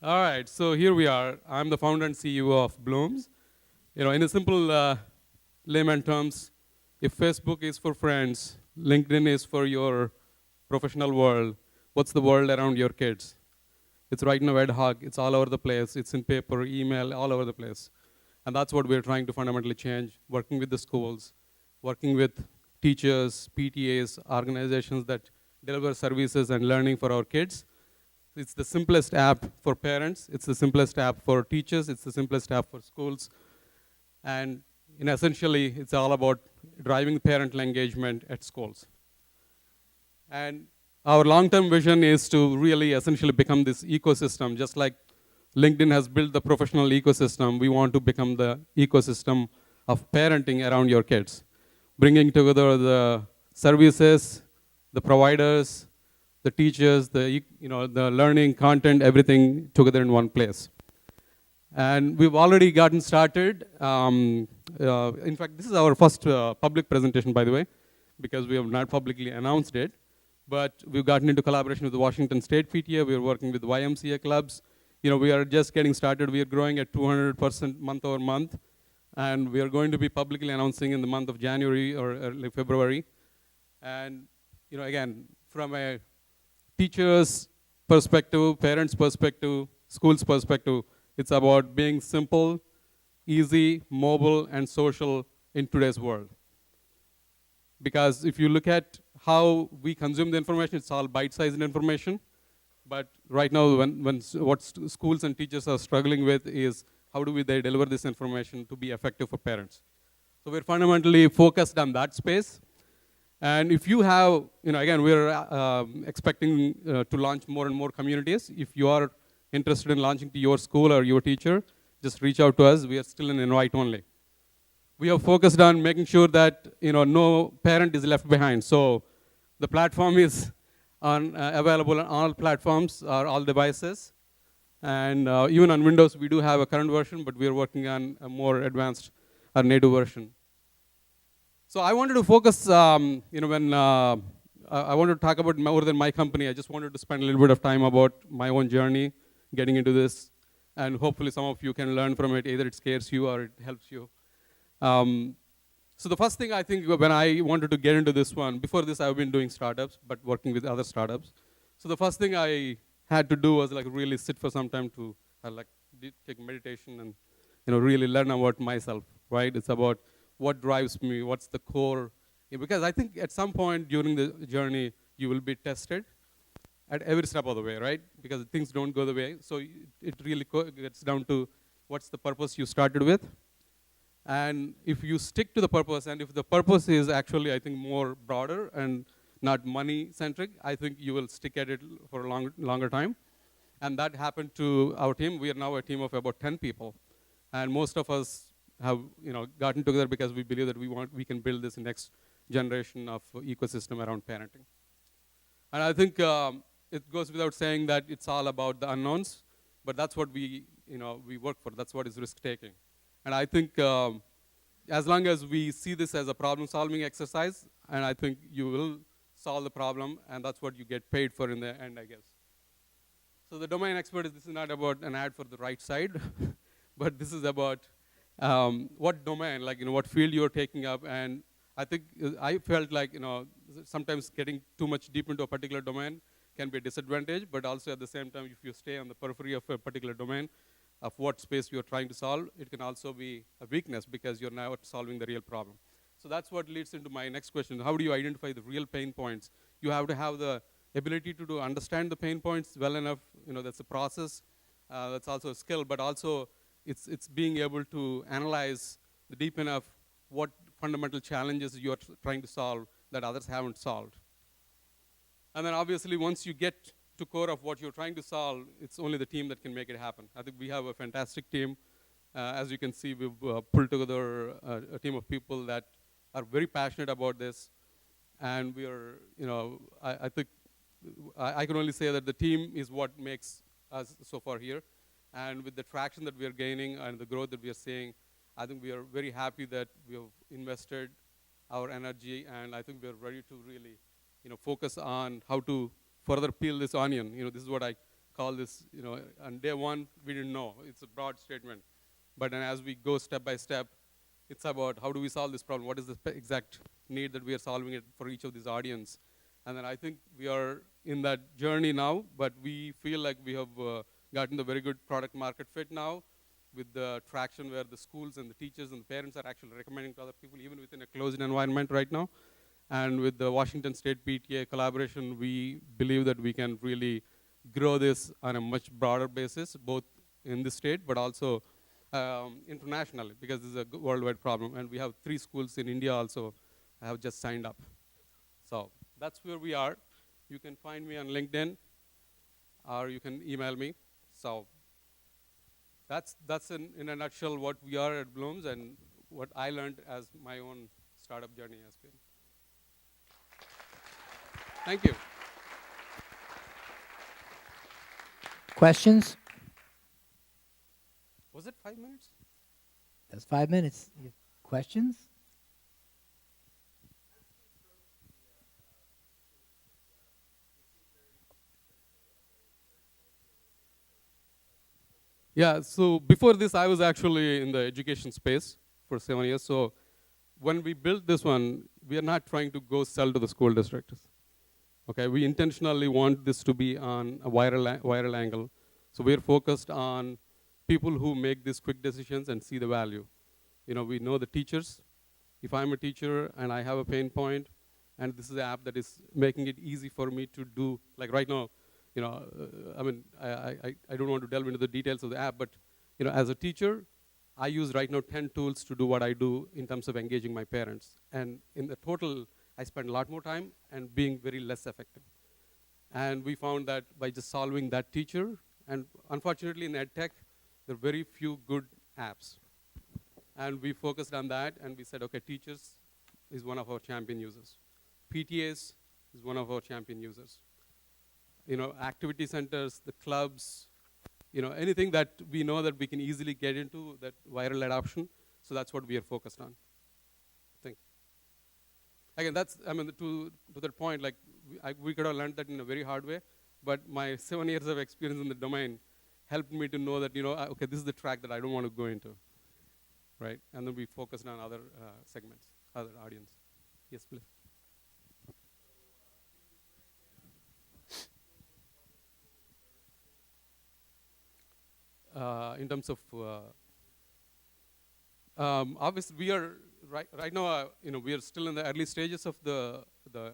All right, so here we are. I'm the founder and CEO of Blooms. In a simple layman terms, if Facebook is for friends, LinkedIn is for your professional world, what's the world around your kids? It's right now ad hoc. It's all over the place. It's in paper, email, all over the place. And that's what we're trying to fundamentally change, working with the schools, working with teachers, PTAs, organizations that deliver services and learning for our kids. It's the simplest app for parents. It's the simplest app for teachers. It's the simplest app for schools. And essentially, it's all about driving parental engagement at schools. And our long-term vision is to really essentially become this ecosystem, just like LinkedIn has built the professional ecosystem. We want to become the ecosystem of parenting around your kids, bringing together the services, the providers, the teachers, the learning content, everything together in one place. And we've already gotten started. In fact, this is our first public presentation, by the way, because we have not publicly announced it. But we've gotten into collaboration with the Washington State PTA. We're working with YMCA clubs. We are just getting started. We are growing at 200% month over month. And we are going to be publicly announcing in the month of January or early February. And again, from a teacher's perspective, parents' perspective, school's perspective, it's about being simple, easy, mobile, and social in today's world. Because if you look at how we consume the information, it's all bite-sized information. But right now, what schools and teachers are struggling with is how do they deliver this information to be effective for parents. So we're fundamentally focused on that space. And if you have, again, we're expecting to launch more and more communities. If you are interested in launching to your school or your teacher, just reach out to us. We are still an invite only. We have focused on making sure that no parent is left behind. So the platform is available on all platforms or all devices. And even on Windows, we do have a current version, but we are working on a more advanced or native version. So I wanted to focus, when I wanted to talk about more than my company, I just wanted to spend a little bit of time about my own journey getting into this. And hopefully some of you can learn from it. Either it scares you or it helps you. So the first thing I think when I wanted to get into this one, before this I've been doing startups, but working with other startups. So the first thing I had to do was really sit for some time to take meditation and really learn about myself, right? It's about what drives me, what's the core. Because I think at some point during the journey, you will be tested at every step of the way, right? Because things don't go the way. So it really gets down to what's the purpose you started with. And if you stick to the purpose, and if the purpose is actually, I think, more broader and not money-centric, I think you will stick at it for a longer time. And that happened to our team. We are now a team of about 10 people. And most of us have gotten together because we believe that we can build this next generation of ecosystem around parenting. And I think it goes without saying that it's all about the unknowns, but that's what we work for. That's what is risk-taking. And I think as long as we see this as a problem-solving exercise, and I think you will solve the problem, and that's what you get paid for in the end, I guess. So the domain expert this is not about an ad for the right side, but this is about what domain, what field you're taking up. And I think I felt like, sometimes getting too much deep into a particular domain can be a disadvantage, but also at the same time, if you stay on the periphery of a particular domain, of what space you're trying to solve, it can also be a weakness because you're now solving the real problem. So that's what leads into my next question. How do you identify the real pain points? You have to have the ability to understand the pain points well enough. That's a process. That's also a skill, but also it's being able to analyze the deep enough what fundamental challenges you're trying to solve that others haven't solved. And then obviously once you get to core of what you're trying to solve, it's only the team that can make it happen. I think we have a fantastic team. As you can see, we've pulled together a team of people that are very passionate about this. And we are, I think I can only say that the team is what makes us so far here. And with the traction that we are gaining and the growth that we are seeing, I think we are very happy that we have invested our energy, and I think we are ready to really, focus on how to further peel this onion. This is what I call this, on day one, we didn't know. It's a broad statement. But then as we go step by step, it's about how do we solve this problem? What is the exact need that we are solving it for each of these audience? And then I think we are in that journey now, but we feel like we have gotten the very good product market fit now with the traction where the schools and the teachers and the parents are actually recommending to other people, even within a closed environment right now. And with the Washington State PTA collaboration, we believe that we can really grow this on a much broader basis, both in the state, but also internationally, because this is a worldwide problem. And we have 3 schools in India also have just signed up. So that's where we are. You can find me on LinkedIn, or you can email me. So that's in a nutshell what we are at Blooms and what I learned as my own startup journey has been. Thank you. Questions? Was it 5 minutes? That's 5 minutes. You have questions? Yeah, so before this, I was actually in the education space for 7 years. So when we built this one, we are not trying to go sell to the school districts. Okay, we intentionally want this to be on a viral angle. So we're focused on people who make these quick decisions and see the value. We know the teachers. If I'm a teacher and I have a pain point, and this is an app that is making it easy for me to do, like right now, I don't want to delve into the details of the app, but as a teacher, I use right now 10 tools to do what I do in terms of engaging my parents. And in the total, I spend a lot more time and being very less effective. And we found that by just solving that teacher, and unfortunately in EdTech, there are very few good apps. And we focused on that, and we said, okay, teachers is one of our champion users. PTAs is one of our champion users. Activity centers, the clubs, anything that we know that we can easily get into, that viral adoption. So that's what we are focused on. Thank you. Again, that's, to that point, like, we could have learned that in a very hard way, but my 7 years of experience in the domain helped me to know that, okay, this is the track that I don't want to go into, right? And then we focused on other segments, other audience. Yes, please. In terms of, obviously we are right now, we are still in the early stages of the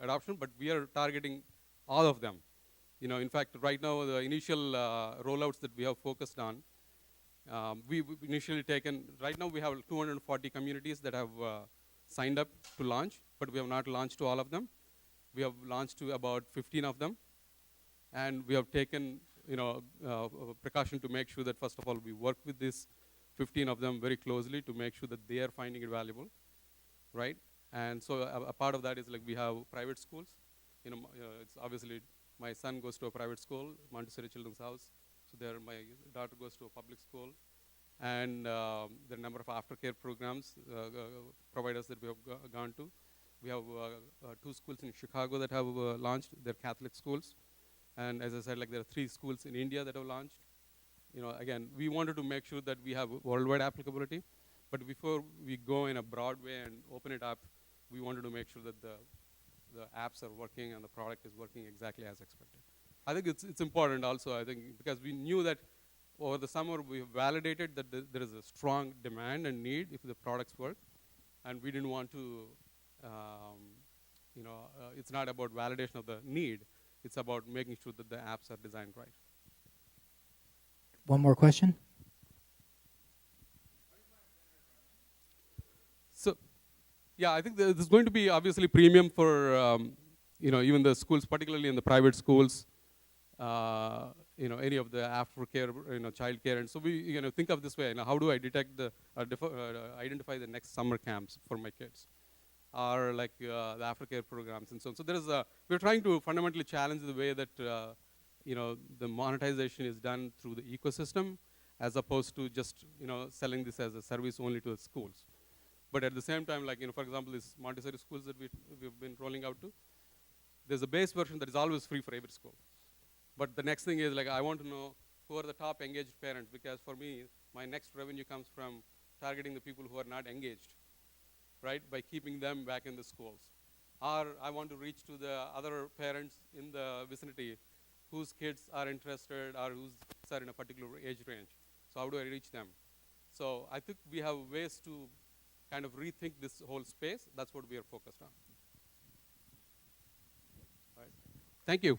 adoption, but we are targeting all of them. In fact, right now the initial rollouts that we have focused on, we've initially taken, right now we have 240 communities that have signed up to launch, but we have not launched to all of them. We have launched to about 15 of them, and we have taken precaution to make sure that, first of all, we work with these 15 of them very closely to make sure that they are finding it valuable, right? And so a part of that is like we have private schools. It's obviously my son goes to a private school, Montessori Children's House. So there, my daughter goes to a public school. And there are a number of aftercare programs, providers that we have gone to. We have 2 schools in Chicago that have launched. They're Catholic schools. And as I said, like there are 3 schools in India that have launched. Again, we wanted to make sure that we have worldwide applicability. But before we go in a broad way and open it up, we wanted to make sure that the apps are working and the product is working exactly as expected. I think it's important also, I think, because we knew that over the summer we validated that there is a strong demand and need if the products work. And we didn't want to, it's not about validation of the need. It's about making sure that the apps are designed right. One more question? So, yeah, I think there's going to be obviously premium for, even the schools, particularly in the private schools, any of the aftercare, child care. And so we, think of this way, how do I detect identify the next summer camps for my kids? Or like the aftercare programs and so on. So there is we're trying to fundamentally challenge the way that, the monetization is done through the ecosystem as opposed to just, selling this as a service only to the schools. But at the same time, like, for example, these Montessori schools that we've been rolling out to, there's a base version that is always free for every school. But the next thing is like I want to know who are the top engaged parents, because for me, my next revenue comes from targeting the people who are not engaged, right? By keeping them back in the schools. Or I want to reach to the other parents in the vicinity whose kids are interested or whose kids are in a particular age range. So how do I reach them? So I think we have ways to kind of rethink this whole space. That's what we are focused on. All right. Thank you.